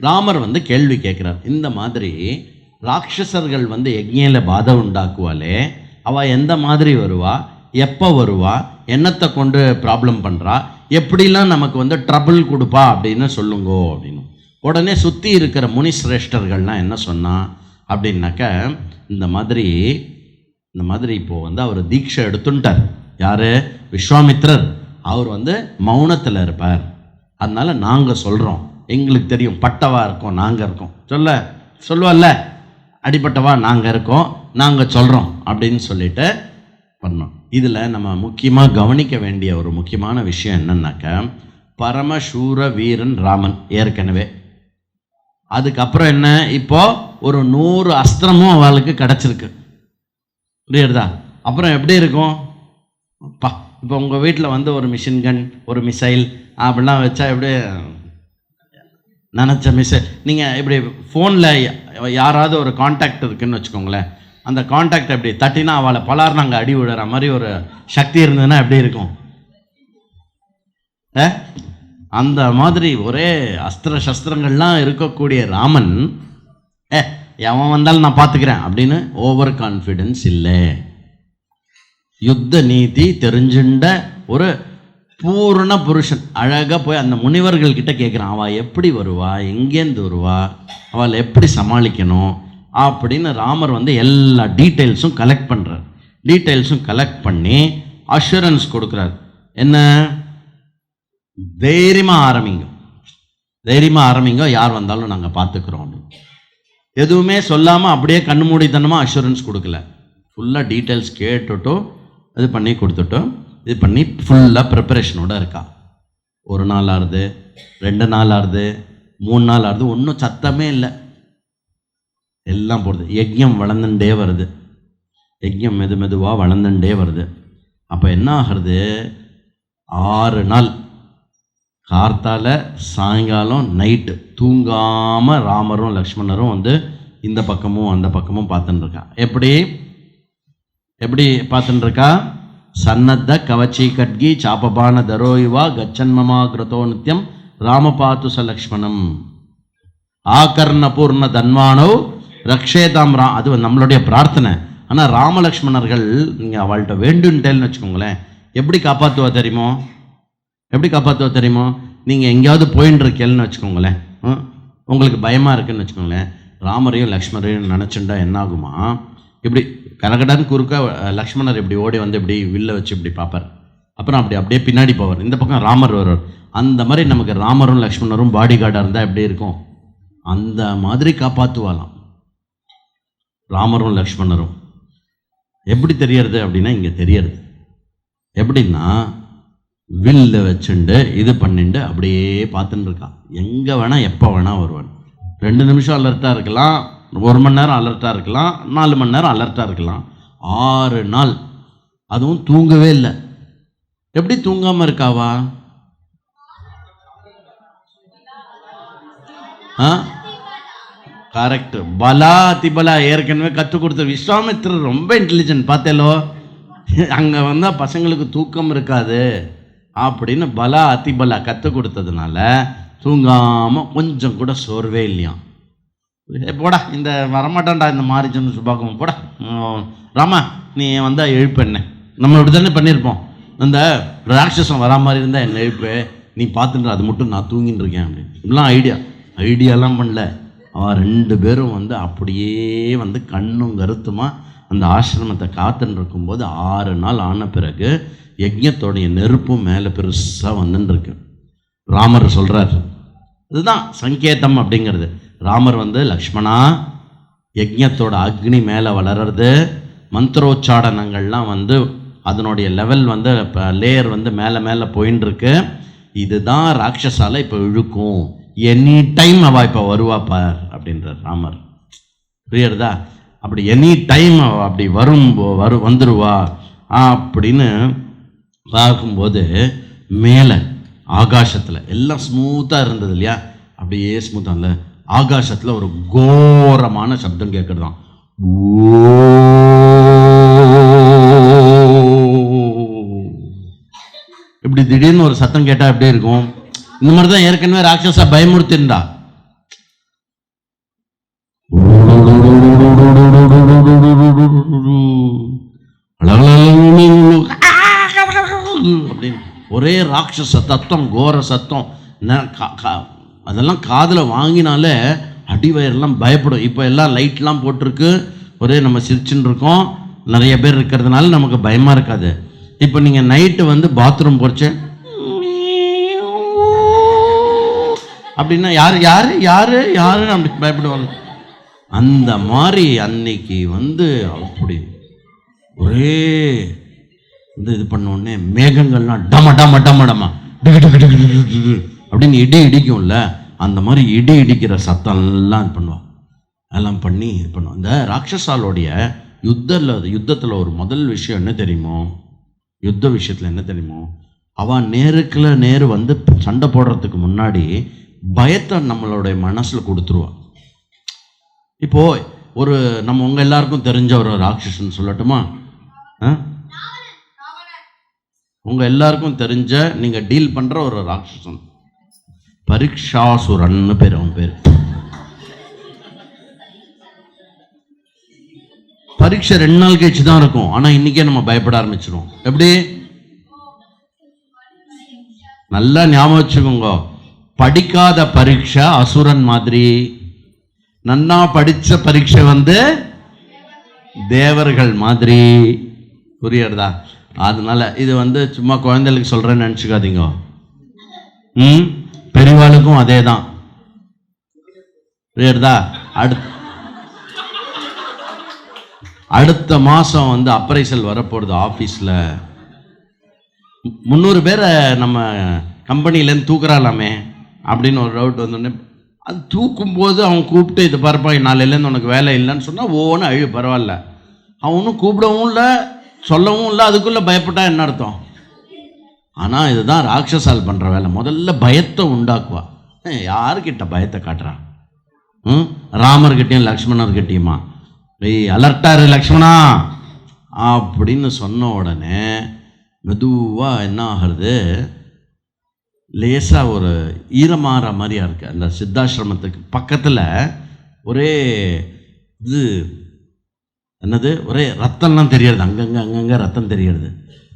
ராமர் வந்து கேள்வி கேட்குறார், இந்த மாதிரி ராட்சசர்கள் வந்து யஜ்ஞையில பாதை உண்டாக்குவாளே, அவள் எந்த மாதிரி வருவா, எப்போ வருவா, என்னத்தை கொண்டு ப்ராப்ளம் பண்ணுறா, எப்படிலாம் நமக்கு வந்து ட்ரபிள் கொடுப்பா அப்படின்னு சொல்லுங்கோ அப்படின்னு. உடனே சுற்றி இருக்கிற முனிசிரேஷ்டர்கள்லாம் என்ன சொன்னா அப்படின்னாக்க, இந்த மாதிரி இப்போது வந்து அவர் தீட்சை எடுத்துட்டார். யார்? விஸ்வாமித்ரர். அவர் வந்து மௌனத்தில் இருப்பார். அதனால் நாங்கள் சொல்கிறோம், எங்களுக்கு தெரியும், பட்டவா இருக்கோம், நாங்கள் இருக்கோம், சொல்லுவல்ல, அடிப்பட்டவா நாங்கள் இருக்கோம், நாங்கள் சொல்கிறோம் அப்படின்னு சொல்லிட்டு பண்ணோம். இதில் நம்ம முக்கியமாக கவனிக்க வேண்டிய ஒரு முக்கியமான விஷயம் என்னன்னாக்க, பரமசூர வீரன் ராமன் ஏற்கனவே. அதுக்கப்புறம் என்ன, இப்போ ஒரு 100 அஸ்திரமும் அவளுக்கு கிடச்சிருக்கு. புரியுறதா? அப்புறம் எப்படி இருக்கும் இப்போ உங்கள் வீட்டில் வந்து ஒரு மிஷின் கன், ஒரு மிசைல் அப்படிலாம் வச்சா எப்படி நினச்ச மிசைல், நீங்கள் இப்படி ஃபோனில் யாராவது ஒரு கான்டாக்ட் இருக்குதுன்னு வச்சுக்கோங்களேன், அந்த கான்டாக்ட் எப்படி தட்டினா அவளை பலார் நாங்கள் அடி விடுற மாதிரி ஒரு சக்தி இருந்ததுன்னா எப்படி இருக்கும்? அந்த மாதிரி ஒரே அஸ்திர சஸ்திரங்கள்லாம் இருக்கக்கூடிய ராமன், எவன் வந்தாலும் நான் பார்த்துக்கிறேன் அப்படின்னு ஓவர் கான்ஃபிடென்ஸ் இல்லை. யுத்த நீதி தெரிஞ்சுண்ட ஒரு பூர்ண புருஷன். அழகாக போய் அந்த முனிவர்கள் கிட்ட கேட்குறான், அவள் எப்படி வருவா, எங்கேருந்து வருவா, அவளை எப்படி சமாளிக்கணும் அப்படின்னு ராமர் வந்து எல்லா டீட்டெயில்ஸும் கலெக்ட் பண்ணுறார். டீட்டெயில்ஸும் கலெக்ட் பண்ணி அஷூரன்ஸ் கொடுக்குறார். என்ன? தைரியமாக ஆரம்பிங்க, யார் வந்தாலும் நாங்கள் பார்த்துக்குறோம் அப்படின்னு. எதுவுமே சொல்லாமல் அப்படியே கண்ணு மூடித்தனமாக அஷூரன்ஸ் கொடுக்கல. ஃபுல்லாக டீட்டெயில்ஸ் கேட்டுட்டும் இது பண்ணி கொடுத்துட்டோம். இது பண்ணி ஃபுல்லாக ப்ரிப்பரேஷனோடு இருக்கா. 1 நாள் ஆறுது, 2 நாள் ஆறுது, 3 நாள் ஆறுது, ஒன்றும் சத்தமே இல்லை, எல்லாம் போடுது. யஜ்ஞம் வளர்ந்துட்டே வருது, யஜ்ஞம் மெதுவாக வளர்ந்துட்டே வருது. அப்போ என்ன ஆகிறது, 6 நாள் கார்த்தால சாயங்காலம் நைட்டு தூங்காமல் ராமரும் லக்ஷ்மணரும் வந்து இந்த பக்கமும் அந்த பக்கமும் பார்த்துட்டுருக்கா. எப்படி பார்த்துட்டுருக்கா? சன்னத்த கவச்சி கட்கி சாபபான தரோயுவா கச்சன்மமா கிருதோ நித்யம் ராமபாத்து ச லக்ஷ்மணம் ஆகர்ண பூர்ண தன்வானோ ரக்ஷேதாம் அது நம்மளுடைய பிரார்த்தனை. ஆனால் ராமலக்ஷ்மணர்கள் நீங்கள் அவள்கிட்ட வேண்டுன்ட்டேன்னு வச்சுக்கோங்களேன், எப்படி காப்பாற்றுவா தெரியுமோ? நீங்கள் எங்கேயாவது போயின்னு இருக்கேன்னு வச்சுக்கோங்களேன், உங்களுக்கு பயமாக இருக்குன்னு வச்சுக்கோங்களேன், ராமரையும் லக்ஷ்மணரையும் நினச்சுண்டா என்னாகுமா, இப்படி கரகடான்னு குறுக்க லக்ஷ்மணர் இப்படி ஓடி வந்து இப்படி வில்ல வச்சு இப்படி பார்ப்பார். அப்புறம் அப்படியே பின்னாடி போவார், இந்த பக்கம் ராமர் வருவார். அந்த மாதிரி நமக்கு ராமரும் லக்ஷ்மணரும் பாடி கார்டாக இருந்தால் எப்படி இருக்கும், அந்த மாதிரி காப்பாற்றுவாலாம் ராமரும் லக்ஷ்மணரும். எப்படி தெரியறது அப்படின்னா, இங்கே தெரியறது எப்படின்னா, வில்ல வச்சுண்டு இது பண்ணிட்டு அப்படியே பார்த்துட்டு இருக்கான். எங்கே வேணால் எப்போ வேணால் வருவான். 2 நிமிஷம் அலர்ட்டாக இருக்கலாம், 1 மணி நேரம் அலர்ட்டாக இருக்கலாம், 4 மணி நேரம் அலர்ட்டாக இருக்கலாம். 6 நாள் அதுவும் தூங்கவே இல்லை. எப்படி தூங்காமல் இருக்காவா? கரெக்ட். பலா அதிபலா ஏற்கனவே கற்றுக் கொடுத்த விஸ்வாமித்திரர் ரொம்ப இன்டெலிஜென்ட் பார்த்தேலோ. அங்கே வந்தால் பசங்களுக்கு தூக்கம் இருக்காது அப்படின்னு பலா அதிபலா கற்றுக் கொடுத்ததுனால தூங்காமல் கொஞ்சம் கூட சோர்வே இல்லையாம். போடா இந்த வரமாட்டான்டா இந்த மாரிச்சன்னு சுபாக்கம், போடா ராமா நீ வந்தால் எழுப்பென்ன, நம்ம இப்படி தானே பண்ணியிருப்போம், இந்த ராட்சசம் வரா மாதிரி இருந்தால் என்ன எழுப்பு, நீ பார்த்துட்டு அது மட்டும் நான் தூங்கின்னு இருக்கேன் அப்படின்னு. இப்படிலாம் ஐடியாலாம் பண்ணல. அவன் 2 பேரும் வந்து அப்படியே வந்து கண்ணும் கருத்துமா அந்த ஆசிரமத்தை காத்துன்னு இருக்கும்போது 6 நாள் ஆன பிறகு யஜ்ஞத்தோடைய நெருப்பும் மேலே பெருசாக வந்துன்னு. ராமர் சொல்கிறார், இதுதான் சங்கேதம் அப்படிங்கிறது. ராமர் வந்து லக்ஷ்மணா, யஜ்ஞத்தோட அக்னி மேலே வளர்றது, மந்திரோச்சாடனங்கள்லாம் வந்து அதனுடைய லெவல் வந்து லேயர் வந்து மேலே போயின்னு இருக்கு. இதுதான் ராட்சசால இப்போ இழுக்கும், எனி டைம் அவள் இப்போ வருவா பார் அப்படின்றார் ராமர். புரியுறதா? அப்படி எனி டைம் அப்படி வந்துருவா அப்படின்னு பார்க்கும்போது மேலே ஆகாசத்தில் எல்லாம் ஸ்மூத்தாக இருந்தது இல்லையா, அப்படியே ஸ்மூத்தாக இல்லை, ஆகாசத்தில் ஒரு கோரமான சப்தம் கேட்குறதான். இப்படி திடீர்னு ஒரு சத்தம் கேட்டால் எப்படி இருக்கும்? இந்த மாதிரி தான் ஏற்கனவே ராட்சசா பயமுறுத்திருந்தா. அப்படின்னு ஒரே ராட்சச தத்துவம், கோர சத்தம். அதெல்லாம் காதில் வாங்கினாலே அடிவயரெல்லாம் பயப்படும். இப்போ எல்லாம் லைட்லாம் போட்டிருக்கு, ஒரே நம்ம சிரிச்சுன்னு இருக்கோம், நிறைய பேர் இருக்கிறதுனால நமக்கு பயமாக இருக்காது. இப்போ நீங்கள் நைட்டு வந்து பாத்ரூம் போச்சு அப்படின்னா யார் யார் யார் யாருன்னு அப்படி பயப்படுவாங்க. அந்த மாதிரி அன்னைக்கு வந்து அப்படி ஒரே இது பண்ணோடனே மேகங்கள்லாம் டம டம டம டமா அப்படின்னு இடி இடிக்கும்ல, அந்த மாதிரி இடி இடிக்கிற சத்தம்லாம் இது பண்ணுவான். அதெல்லாம் பண்ணி இது பண்ணுவான். இந்த ராட்சசாலோடைய யுத்தத்தில் ஒரு முதல் விஷயம் என்ன தெரியுமோ, யுத்த விஷயத்தில் என்ன தெரியுமோ, அவன் நேருக்குள்ள நேரு வந்து சண்டை போடுறதுக்கு முன்னாடி பயத்தை நம்மளுடைய மனசில் கொடுத்துருவான். இப்போ ஒரு நம்ம உங்கள் எல்லாருக்கும் தெரிஞ்ச ஒரு ராட்சசன் சொல்லட்டுமா? உங்கள் எல்லாருக்கும் தெரிஞ்ச நீங்கள் டீல் பண்ணுற ஒரு ராட்சசன் பரீட்சாசுரன்னு பேர். அவன் பேர் பரீட்சை 2 நாள் கழிச்சு தான் இருக்கும், ஆனால் இன்னைக்கே நம்ம பயப்பட ஆரம்பிச்சிடும். எப்படி? நல்லா ஞாபகம் வச்சுக்கோங்க, படிக்காத பரீட்சை அசுரன் மாதிரி, நன்னா படிச்ச பரீட்சை வந்து தேவர்கள் மாதிரி. புரியுறதா? அதனால இது வந்து சும்மா குழந்தைகளுக்கு சொல்றேன்னு நினைச்சுக்காதீங்க. பெரியவாளுக்கும் அதே தான். புரியுறதா? அடுத்த மாசம் வந்து அப்ரைசல் வரப்போகுது ஆஃபீஸில். 300 பேரை நம்ம கம்பெனிலேருந்து தூக்குறாலாமே அப்படின்னு ஒரு டவுட் வந்தோடனே, அது தூக்கும்போது அவன் கூப்பிட்டு இது பாருப்பா நாளையிலேருந்து உனக்கு வேலை இல்லைன்னு சொன்னால் ஓன்னு அழு, பரவாயில்ல. அவனும் கூப்பிடவும் இல்லை சொல்லவும் இல்லை, அதுக்குள்ளே பயப்பட்டா என்ன அர்த்தம்? ஆனால் இதுதான் ராட்சசால் பண்ணுற வேலை. முதல்ல பயத்தை உண்டாக்குவா. யாருக்கிட்ட பயத்தை காட்டுறான்? ராமர்கிட்டையும் லக்ஷ்மணர்கிட்டையுமா, அலர்ட்டாரு லக்ஷ்மணா அப்படின்னு சொன்ன உடனே மெதுவாக என்ன ஆகிறது, லேசாக ஒரு ஈரமாற மாதிரியா இருக்குது. அந்த சித்தாசிரமத்துக்கு பக்கத்தில் ஒரே இது என்னது, ஒரே ரத்தம்லாம் தெரியறது, அங்கங்கே ரத்தம் தெரியறது.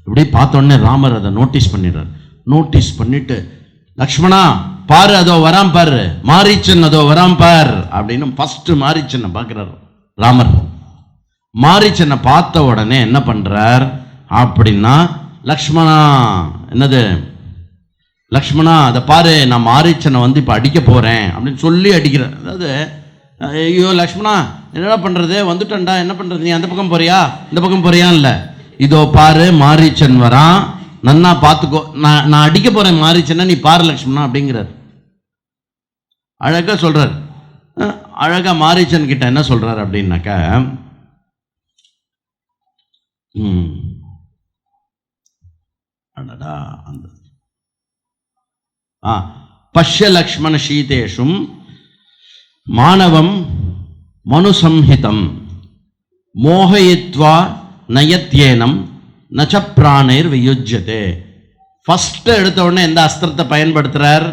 இப்படி பார்த்தோடனே ராமர் அதை நோட்டீஸ் பண்ணிடுறார். நோட்டீஸ் பண்ணிட்டு, லக்ஷ்மணா பாரு அதோ வராம் பாரு, மாரீச்சன் அதோ வராம் பார் அப்படின்னு ஃபர்ஸ்ட் மாரீச்சனை பார்க்குறாரு ராமர். மாரீச்சனை பார்த்த உடனே என்ன பண்ணுறார் அப்படின்னா, லக்ஷ்மணா என்னது, லக்ஷ்மணா அதை பாரு, நான் மாரீச்சனை வந்து இப்போ அடிக்க போகிறேன் அப்படின்னு சொல்லி அடிக்கிறேன். அதாவது ஐயோ லக்ஷ்மணா என்னடா பண்ணுறது, வந்துட்டேன்டா, என்ன பண்ணுறது, நீ அந்த பக்கம் போறியா இந்த பக்கம் போறியா, இல்லை இதோ பாரு மாரீச்சன் வரான், நன்னா பார்த்துக்கோ, நான் அடிக்க போகிறேன் மாரீச்சனை, நீ பாரு லக்ஷ்மணா அப்படிங்கிறார். அழகாக சொல்கிறார். அழகாக மாரீச்சன் கிட்ட என்ன சொல்கிறார் அப்படின்னாக்கா, அடடா அந்த பஷ்ய லக்ஷ்மண சீதேஷும் மாணவம் மனுசம்ஹிதம் மோகயித்வா நயத்யேனம் நச்ச பிராணைர் வியுஜ்யதே. ஃபர்ஸ்ட் எடுத்த உடனே எந்த அஸ்திரத்தை பயன்படுத்துறார்?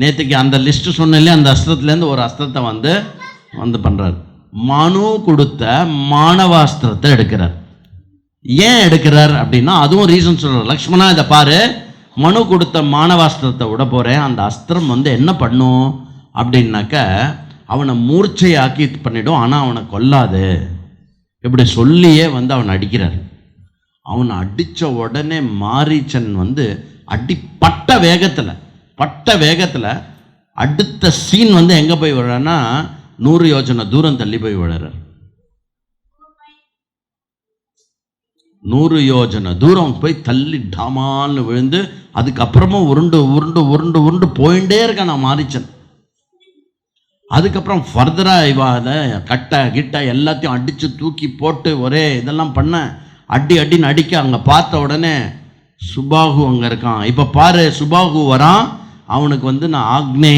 நேற்றுக்கு அந்த லிஸ்ட் சொன்னாலே அந்த அஸ்திரத்துலேருந்து ஒரு அஸ்திரத்தை வந்து பண்ணுறார். மனு கொடுத்த மாணவாஸ்திரத்தை எடுக்கிறார். ஏன் எடுக்கிறார் அப்படின்னா அதுவும் ரீசன் சொல்கிறார். லக்ஷ்மணா இதை பாரு, மனு கொடுத்த மாணவாஸ்திரத்தை விட போகிறேன், அந்த அஸ்திரம் வந்து என்ன பண்ணும் அப்படின்னாக்க அவனை மூர்ச்சையாக்கி பண்ணிடும், ஆனால் அவனை கொல்லாது. இப்படி சொல்லியே வந்து அவனை அடிக்கிறார். அவனை அடித்த உடனே மாரீச்சன் வந்து பட்ட வேகத்தில் அடுத்த சீன் வந்து எங்கே போய் விழறன்னா 100 யோஜனை தூரம் தள்ளி போய் விழறார். 100 யோஜனை தூரம் போய் தள்ளி டாமான்னு விழுந்து அதுக்கப்புறமும் உருண்டு உருண்டு உருண்டு உருண்டு போயிட்டே இருக்கான் நான் மாரீச்சன். அதுக்கப்புறம் ஃபர்தராக இவாத கட்டை கிட்ட எல்லாத்தையும் அடித்து தூக்கி போட்டு ஒரே இதெல்லாம் பண்ண அடின்னு அடிக்க அங்கே பார்த்த உடனே சுபாகு அங்கே இருக்கான். இப்போ பாரு சுபாகு வரான், அவனுக்கு வந்து நான் அக்னி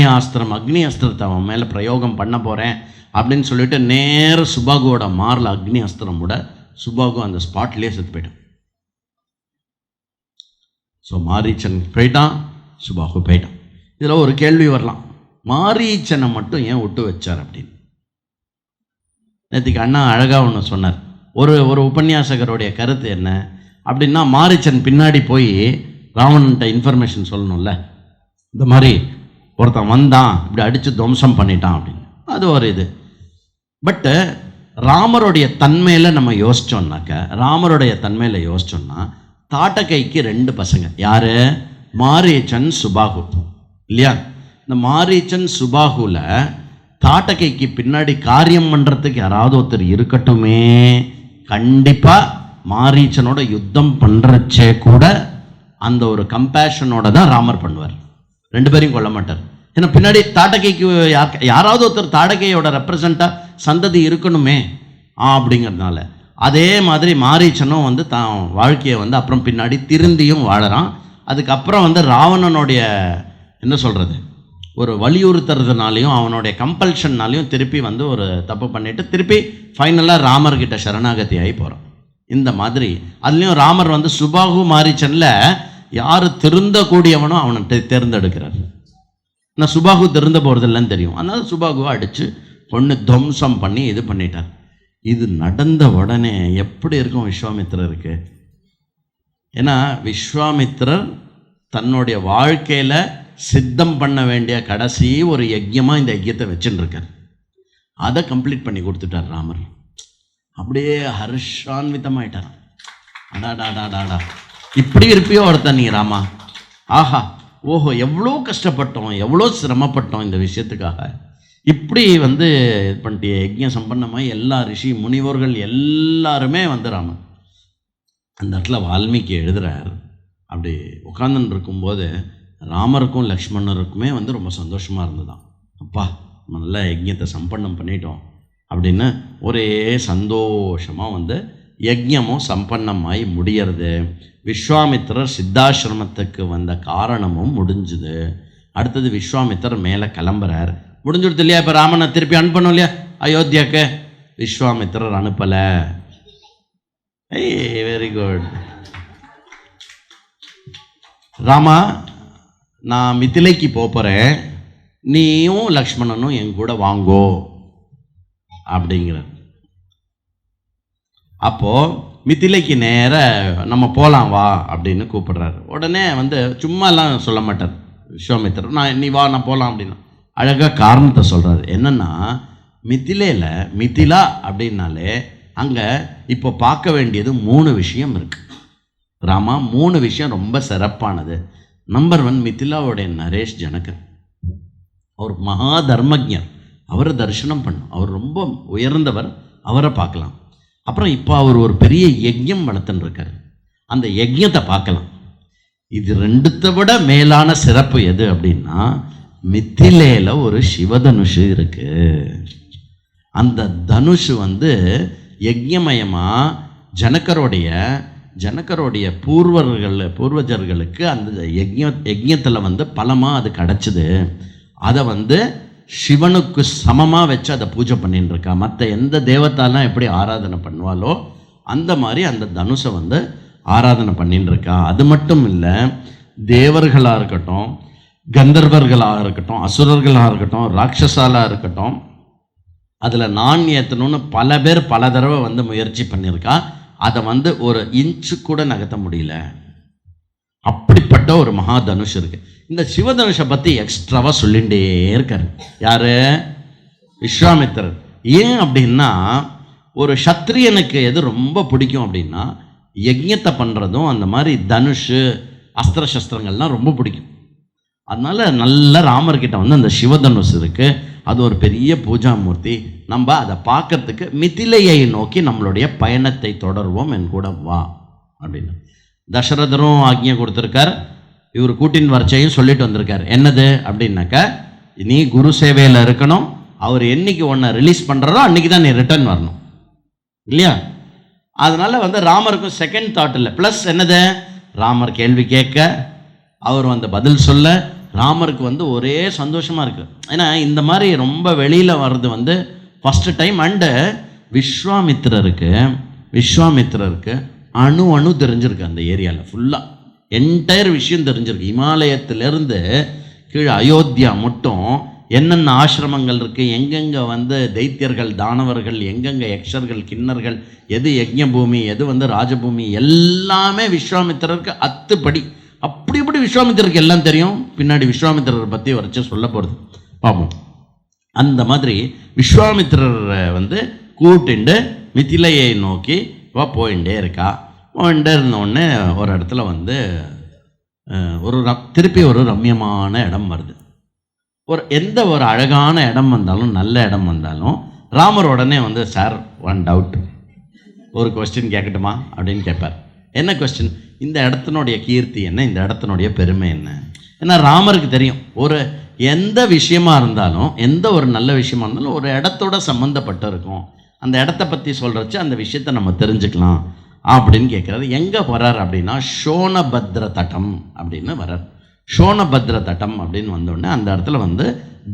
அஸ்திரத்தை அவன் மேலே பிரயோகம் பண்ண போகிறேன் அப்படின்னு சொல்லிட்டு நேர சுபாகுவோட மாரில் அக்னி அஸ்திரம் விட சுபாகு அந்த ஸ்பாட்லேயே செத்து போயிட்டான். ஸோ மாரீச்சன் போயிட்டான், சுபாகு போயிட்டான். இதில் ஒரு கேள்வி வரலாம், மாரீச்சனை மட்டும் ஏன் விட்டு வச்சார் அப்படின்னு. நேற்றுக்கு அண்ணா அழகாக ஒன்று சொன்னார். ஒரு உபன்யாசகருடைய கருத்து என்ன அப்படின்னா, மாரீச்சன் பின்னாடி போய் ராவணன்ட்ட இன்ஃபர்மேஷன் சொல்லணும்ல, இந்த மாதிரி ஒருத்தன் வந்தான் இப்படி அடித்து துவம்சம் பண்ணிட்டான் அப்படின்னு. அது ஒரு இது. பட்டு ராமருடைய தன்மையில் நம்ம யோசித்தோம்னாக்க, ராமருடைய தன்மையில் யோசித்தோம்னா, தாட்டகைக்கு 2 பசங்க. யார்? மாரீச்சன், சுபாகு, இல்லையா? இந்த மாரீச்சன் சுபாகுல தாட்டகைக்கு பின்னாடி காரியம் பண்ணுறதுக்கு யாராவது ஒருத்தர் இருக்கட்டுமே. கண்டிப்பாக மாரீச்சனோட யுத்தம் பண்ணுறச்சே கூட அந்த ஒரு கம்பேஷனோட தான் ராமர் பண்ணுவார். 2 பேரையும் கொல்ல மாட்டார். ஏன்னா பின்னாடி தாட்டகைக்கு யாராவது ஒருத்தர் தாட்டகையோட ரெப்ரசண்ட்டாக சந்ததி இருக்கணுமே அப்படிங்கிறதுனால. அதே மாதிரி மாரீச்சனும் வந்து தான் வாழ்க்கையை வந்து அப்புறம் பின்னாடி திருந்தியும் வாழறான். அதுக்கப்புறம் வந்து ராவணனுடைய என்ன சொல்கிறது, ஒரு வலியுறுத்துறதுனாலையும் அவனுடைய கம்பல்ஷன்னாலையும் திருப்பி வந்து ஒரு தப்பு பண்ணிட்டு திருப்பி ஃபைனலாக ராமர்கிட்ட சரணாகதி ஆகி போகிறான். இந்த மாதிரி அதுலேயும் ராமர் வந்து சுபாகு மாரீச்சனில் யார் திருந்தக்கூடியவனோ அவனை தேர்ந்தெடுக்கிறார். நான் சுபாகு திருந்த போகிறதில்லன்னு தெரியும். அதனால் சுபாகுவை அடித்து பொண்ணு துவம்சம் பண்ணி இது பண்ணிட்டார். இது நடந்த உடனே எப்படி இருக்கும் விஸ்வாமித்திரருக்கு? ஏன்னா விஸ்வாமித்திரர் தன்னுடைய வாழ்க்கையில் சித்தம் பண்ண வேண்டிய கடைசி ஒரு யஜ்யமாக இந்த யஜ்யத்தை வச்சுன்னு இருக்கார். அதை கம்ப்ளீட் பண்ணி கொடுத்துட்டார் ராமர். அப்படியே ஹர்ஷான்விதமாயிட்டார். அடாடாடாடாடா, இப்படி இருப்பியோ ஒருத்தன் நீ ராமா, ஆஹா ஓஹோ, எவ்வளோ கஷ்டப்பட்டோம், எவ்வளோ சிரமப்பட்டோம் இந்த விஷயத்துக்காக, இப்படி வந்து இது பண்ணிட்டு யஜ்யம் சம்பன்னமாக எல்லா ரிஷி முனிவர்கள் எல்லாருமே வந்து ராமன் அந்த இடத்துல வால்மீகி எழுதுகிறார். அப்படி உட்காந்துன்னு இருக்கும்போது ராமருக்கும் லக்ஷ்மணருக்குமே வந்து ரொம்ப சந்தோஷமாக இருந்ததான். அப்பா நம்ம நல்லா யஜ்யத்தை சம்பன்னம் பண்ணிட்டோம் அப்படின்னு ஒரே சந்தோஷமாக வந்து யஜ்யமும் சம்பன்னமாகி முடியறது. விஸ்வாமித்திரர் சித்தாசிரமத்துக்கு வந்த காரணமும் முடிஞ்சுது. அடுத்தது விஸ்வாமித்திரர் மேலே கிளம்புறார். முடிஞ்சுடுது இல்லையா? இப்போ ராமனை திருப்பி அனுப்பணும் இல்லையா அயோத்தியாவுக்கு? விஸ்வாமித்திரர் அனுப்பலை. ஏய், வெரி குட். ராமா, நான் மிதிலைக்கு போகிறேன், நீயும் லக்ஷ்மணனும் என் கூட வாங்கோ அப்படிங்கிறார். அப்போது மிதிலைக்கு நேர நம்ம போகலாம் வா அப்படின்னு கூப்பிடுறாரு. உடனே வந்து சும்மாலாம் சொல்ல மாட்டார் விஸ்வாமித்திரர், நீ வா நான் போகலாம் அப்படின்னு அழகாக காரணத்தை சொல்கிறாரு. என்னென்னா மிதிலையில் மிதிலா அப்படின்னாலே அங்கே இப்போ பார்க்க வேண்டியது 3 விஷயம் இருக்குது ராமா. 3 விஷயம் ரொம்ப சிறப்பானது. நம்பர் 1, மிதிலாவுடைய நரேஷ் ஜனகர். அவர் மகா தர்மஜர். அவரை தரிசனம் பண்ணும். அவர் ரொம்ப உயர்ந்தவர், அவரை பார்க்கலாம். அப்புறம் இப்போ அவர் ஒரு பெரிய யஜ்யம் வளர்த்துன்னு இருக்கார், அந்த யஜ்யத்தை பார்க்கலாம். இது 2த்தை விட மேலான சிறப்பு எது அப்படின்னா, மிதிலையில் ஒரு சிவதனுஷு இருக்கு. அந்த தனுஷு வந்து யஜ்யமயமாக ஜனகருடைய பூர்வஜர்களுக்கு அந்த யஜ்யத்தில் வந்து பலமாக அது கிடச்சிது. அதை வந்து சிவனுக்கு சமமாக வச்சு அதை பூஜை பண்ணின்னு இருக்கா. மற்ற எந்த தேவத்தாலாம் எப்படி ஆராதனை பண்ணுவாலோ அந்த மாதிரி அந்த தனுஷை வந்து ஆராதனை பண்ணின்னு இருக்கா. அது மட்டும் இல்லை, தேவர்களாக இருக்கட்டும், கந்தர்வர்களாக இருக்கட்டும், அசுரர்களாக இருக்கட்டும், ராட்சசாலாக இருக்கட்டும், அதில் நான் ஏற்றணும்னு பல பேர் பல தடவை வந்து முயற்சி பண்ணியிருக்கா. அதை வந்து ஒரு இன்ச்சு கூட நகர்த்த முடியல. அப்படிப்பட்ட ஒரு மகா தனுஷ் இருக்கு. இந்த சிவதனுஷை பற்றி எக்ஸ்ட்ராவாக சொல்லிகிட்டே இருக்கார் யார்? விஸ்வாமித்திரர். ஏன் அப்படின்னா, ஒரு சத்திரியனுக்கு எது ரொம்ப பிடிக்கும் அப்படின்னா யஜ்யத்தை பண்ணுறதும் அந்த மாதிரி தனுஷு அஸ்திர சஸ்திரங்கள்லாம் ரொம்ப பிடிக்கும். அதனால நல்ல ராமர்கிட்ட வந்து அந்த சிவதனுஷ் இருக்குது. அது ஒரு பெரிய பூஜா மூர்த்தி. நம்ம அதை பார்க்கறதுக்கு மிதிலையை நோக்கி நம்மளுடைய பயணத்தை தொடர்வோம், என் கூட வா அப்படின்னு தசரதரும் ஆக்ஞை கொடுத்துருக்கார். இவர் கூட்டின் வரைச்சையும் சொல்லிட்டு வந்திருக்கார். என்னது அப்படின்னாக்கா, நீ குரு சேவையில் இருக்கணும். அவர் என்னைக்கு ஒன்றை ரிலீஸ் பண்ணுறாரோ அன்றைக்கி தான் நீ ரிட்டர்ன் வரணும் இல்லையா? அதனால் வந்து ராமருக்கும் செகண்ட் தாட் இல்லை. ப்ளஸ் என்னது, ராமர் கேள்வி கேட்க, அவர் வந்து பதில் சொல்ல, ராமருக்கு வந்து ஒரே சந்தோஷமாக இருக்குது. ஏன்னா இந்த மாதிரி ரொம்ப வெளியில் வர்றது வந்து ஃபஸ்ட்டு டைம். அண்டு விஸ்வாமித்திரருக்கு அணு தெரிஞ்சிருக்கு. அந்த ஏரியாவில் ஃபுல்லாக என்டையர் விஷயம் தெரிஞ்சிருக்கு. இமாலயத்திலேருந்து கீழே அயோத்தியா மட்டும் என்னென்ன ஆசிரமங்கள் இருக்குது, எங்கெங்கே வந்து தைத்தியர்கள், தானவர்கள், எங்கெங்கே யக்ஷர்கள், கிண்ணர்கள், எது யஜ்ஞ பூமி, எது வந்து ராஜபூமி, எல்லாமே விஸ்வாமித்திரருக்கு அத்துப்படி. அப்படி இப்படி விஸ்வாமித்திரருக்கு எல்லாம் தெரியும். பின்னாடி விஸ்வாமித்திரரை பற்றி வரைச்சு சொல்ல போகிறது பார்ப்போம். அந்த மாதிரி விஸ்வாமித்திரரை வந்து கூட்டிண்டு மிதிலையை நோக்கி போயிட்டே இருக்கா. போயிட்டே இருந்தோடனே ஒரு இடத்துல வந்து திருப்பி ஒரு ரம்யமான இடம் வருது. எந்த ஒரு அழகான இடம் வந்தாலும், நல்ல இடம் வந்தாலும் ராமர் உடனே வந்து, சார் ஒன் டவுட், ஒரு கொஸ்டின் கேட்கட்டுமா அப்படின்னு கேட்பார். என்ன கொஸ்டின்? இந்த இடத்தினுடைய கீர்த்தி என்ன, இந்த இடத்தினுடைய பெருமை என்ன? ஏன்னா ராமருக்கு தெரியும், எந்த விஷயமா இருந்தாலும், எந்த ஒரு நல்ல விஷயமா இருந்தாலும் ஒரு இடத்தோட சம்மந்தப்பட்டு இருக்கும். அந்த இடத்த பற்றி சொல்கிறச்சு அந்த விஷயத்தை நம்ம தெரிஞ்சுக்கலாம் அப்படின்னு கேட்குறாரு. எங்கே வர்றார் அப்படின்னா சோனபத்ர தட்டம் அப்படின்னு வர்றார். சோனபத்ர தட்டம் அப்படின்னு வந்தோடனே அந்த இடத்துல வந்து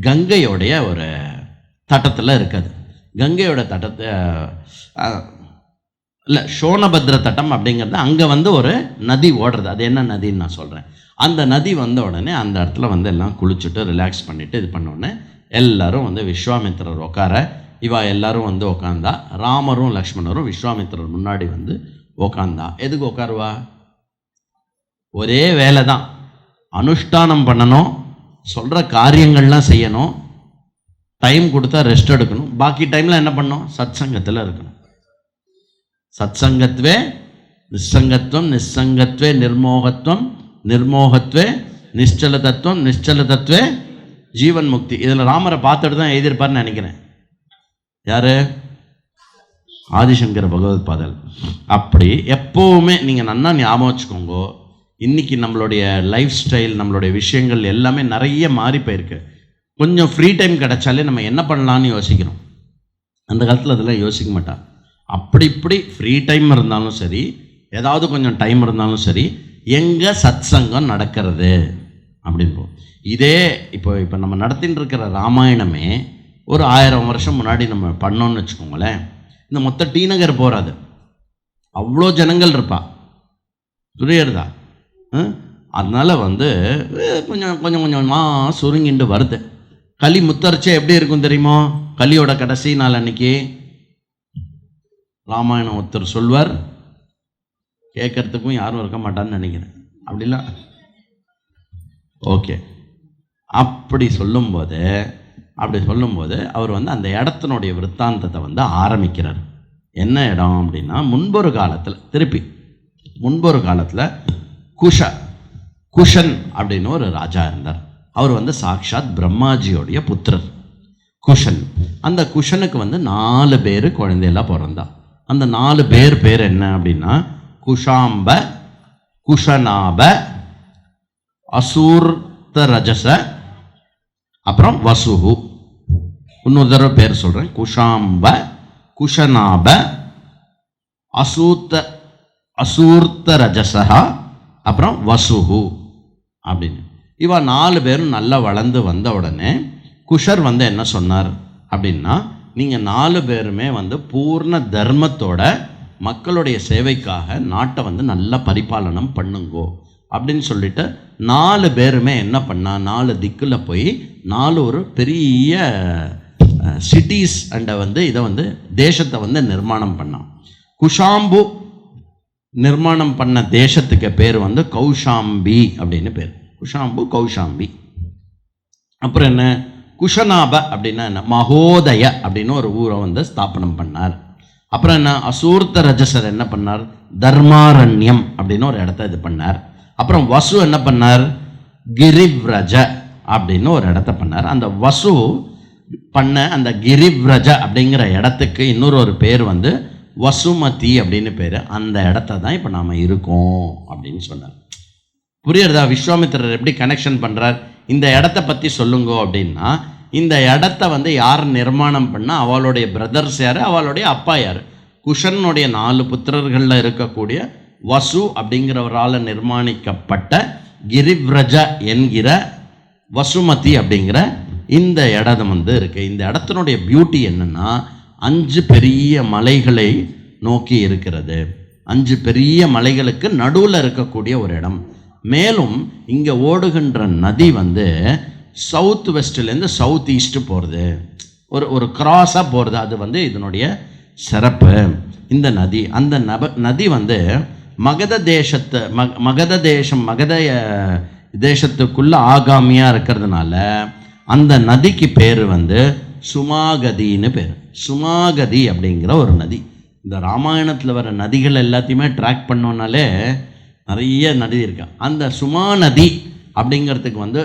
கங்கையோடைய ஒரு தட்டத்தில் இருக்காது. கங்கையோட தட்டத்தை இல்லை, சோனபத்ர தட்டம் அப்படிங்கிறது அங்கே வந்து ஒரு நதி ஓடுறது. அது என்ன நதின்னு நான் சொல்கிறேன். அந்த நதி வந்த உடனே அந்த இடத்துல வந்து எல்லாம் குளிச்சுட்டு ரிலாக்ஸ் பண்ணிவிட்டு இது பண்ணோடனே எல்லாரும் வந்து விஸ்வாமித்திரர் உட்கார, இவா எல்லாரும் வந்து உட்காந்தா. ராமரும் லக்ஷ்மணரும் விஸ்வாமித்திரர் முன்னாடி வந்து உட்காந்தா. எதுக்கு உட்காருவா? ஒரே வேலை தான், அனுஷ்டானம் பண்ணணும், சொல்கிற காரியங்கள்லாம் செய்யணும், டைம் கொடுத்தா ரெஸ்ட் எடுக்கணும். பாக்கி டைமில் என்ன பண்ணணும்? சத் சங்கத்தில் இருக்கணும். சத் சங்கத்வே நிஸ்ஸங்கத்வம், நிஸ்ஸங்கத்வே நிர்மோகத்வம், நிர்மோகத்வே நிశ్చல தத்துவம், நிశ్చல தத்துவே ஜீவன் முக்தி. இதில் ராமரை பார்த்துட்டு தான் எழுதியிருப்பார்னு நினைக்கிறேன். யார்? ஆதிசங்கர பகவத் பாதல். அப்படி எப்போவுமே நீங்கள் நன்னா ஞாபகம் வச்சுக்கோங்க. இன்றைக்கி நம்மளுடைய லைஃப் ஸ்டைல், நம்மளுடைய விஷயங்கள் எல்லாமே நிறைய மாறி போயிருக்கு. கொஞ்சம் ஃப்ரீ டைம் கிடைச்சாலே நம்ம என்ன பண்ணலான்னு யோசிக்கிறோம். அந்த காலத்தில் அதெல்லாம் யோசிக்க மாட்டான். அப்படி இப்படி ஃப்ரீ டைம் இருந்தாலும் சரி, ஏதாவது கொஞ்சம் டைம் இருந்தாலும் சரி, எங்கே சத் சங்கம் நடக்கிறது அப்படின்னு. இதே இப்போ நம்ம நடத்தின்னு இருக்கிற ராமாயணமே ஒரு 1000 வருஷம் முன்னாடி நம்ம பண்ணோன்னு வச்சுக்கோங்களேன், இந்த மொத்த டி நகர் போகாது, அவ்வளோ ஜனங்கள் இருப்பா. புரியுறதா? அதனால் வந்து கொஞ்சம் கொஞ்சமாக சுருங்கிண்டு வருது. களி முத்தரிச்சே எப்படி இருக்கும் தெரியுமோ? களியோட கடைசி நாள் அன்னைக்கு ராமாயணம் ஒருத்தர் சொல்வார், கேட்கறதுக்கும் யாரும் இருக்க மாட்டான்னு நினைக்கிறேன். அப்படிலாம் ஓகே. அப்படி சொல்லும்போது அவர் வந்து அந்த இடத்தினுடைய விற்த்தாந்தத்தை வந்து ஆரம்பிக்கிறார். என்ன இடம் அப்படின்னா, முன்பொரு காலத்தில் குஷன் அப்படின்னு ஒரு ராஜா இருந்தார். அவர் வந்து சாக்ஷாத் பிரம்மாஜியோடைய புத்திரர் குஷன். அந்த குஷனுக்கு வந்து 4 பேர் குழந்தையெல்லாம் பிறந்தா. அந்த 4 பேர் என்ன அப்படின்னா, குஷாம்ப, குஷநாப, அசூர்த்தரஜச, அப்புறம் வசுகு. இன்னொரு தடவை பேர் சொல்கிறேன். குஷாம்ப, குஷநாப, அசூர்த்தரஜசா, அப்புறம் வசுகு அப்படின்னு. இவா 4 பேரும் நல்லா வளர்ந்து வந்த உடனே குஷர் வந்து என்ன சொன்னார் அப்படின்னா, நீங்கள் 4 பேருமே வந்து பூர்ண தர்மத்தோட மக்களுடைய சேவைக்காக நாட்டை வந்து நல்லா பரிபாலனம் பண்ணுங்கோ அப்படின்னு சொல்லிட்டு 4 பேருமே என்ன பண்ணா, 4 திக்கில் போய் 4 ஒரு பெரிய சிட்டிஸ் அண்டை வந்து இதை வந்து தேசத்தை வந்து நிர்மாணம் பண்ணான். குஷாம்பு நிர்மாணம் பண்ண தேசத்துக்கு பேர் வந்து கௌஷாம்பி அப்படின்னு பேர். குஷாம்பு, கௌஷாம்பி. அப்புறம் என்ன, குஷநாப அப்படின்னா என்ன, மகோதய அப்படின்னு ஒரு ஊரை வந்து ஸ்தாபனம் பண்ணார். அப்புறம் என்ன, அசூர்த்த ரஜசர் என்ன பண்ணார், தர்மாரண்யம் அப்படின்னு ஒரு இடத்த இது பண்ணார். அப்புறம் வசு என்ன பண்ணார், கிரிவ்ரஜ அப்படின்னு ஒரு இடத்த பண்ணார். அந்த வசு பண்ண அந்த கிரிவ்ரஜ அப்படிங்கிற இடத்துக்கு இன்னொரு பேர் வந்து வசுமதி அப்படின்னு பேர். அந்த இடத்த தான் இப்போ நாம் இருக்கோம் அப்படின்னு சொன்னார். புரியுறதா? விஸ்வாமித்திரர் எப்படி கனெக்ஷன் பண்ணுறார்? இந்த இடத்த பற்றி சொல்லுங்கோ அப்படின்னா, இந்த இடத்த வந்து யார் நிர்மாணம் பண்ணால், அவளுடைய பிரதர்ஸ் யார், அவளுடைய அப்பா யார்? குஷனுடைய 4 புத்திரர்களில் இருக்கக்கூடிய வசு அப்படிங்கிறவரால் நிர்மாணிக்கப்பட்ட கிரிவ்ரஜ என்கிற வசுமதி அப்படிங்கிற இந்த இடம் வந்து இருக்குது. இந்த இடத்தினுடைய பியூட்டி என்னென்னா, 5 பெரிய மலைகளை நோக்கி இருக்கிறது. 5 பெரிய மலைகளுக்கு நடுவில் இருக்கக்கூடிய ஒரு இடம். மேலும் இங்கே ஓடுகின்ற நதி வந்து சவுத் வெஸ்ட்லேருந்து சவுத் ஈஸ்ட் போகிறது, ஒரு கிராஸாக போகிறது. அது வந்து இதனுடைய சிறப்பு. இந்த நதி, அந்த நதி வந்து மகத தேசத்துக்குள்ளே ஆகாமியாக இருக்கிறதுனால அந்த நதிக்கு பேர் வந்து சுமாகதின்னு பேர். சுமாகதி அப்படிங்கிற ஒரு நதி. இந்த ராமாயணத்தில் வர நதிகள் எல்லாத்தையுமே ட்ராக் பண்ணோன்னாலே நிறைய நதி இருக்கு. அந்த சுமா நதி அப்படிங்கிறதுக்கு வந்து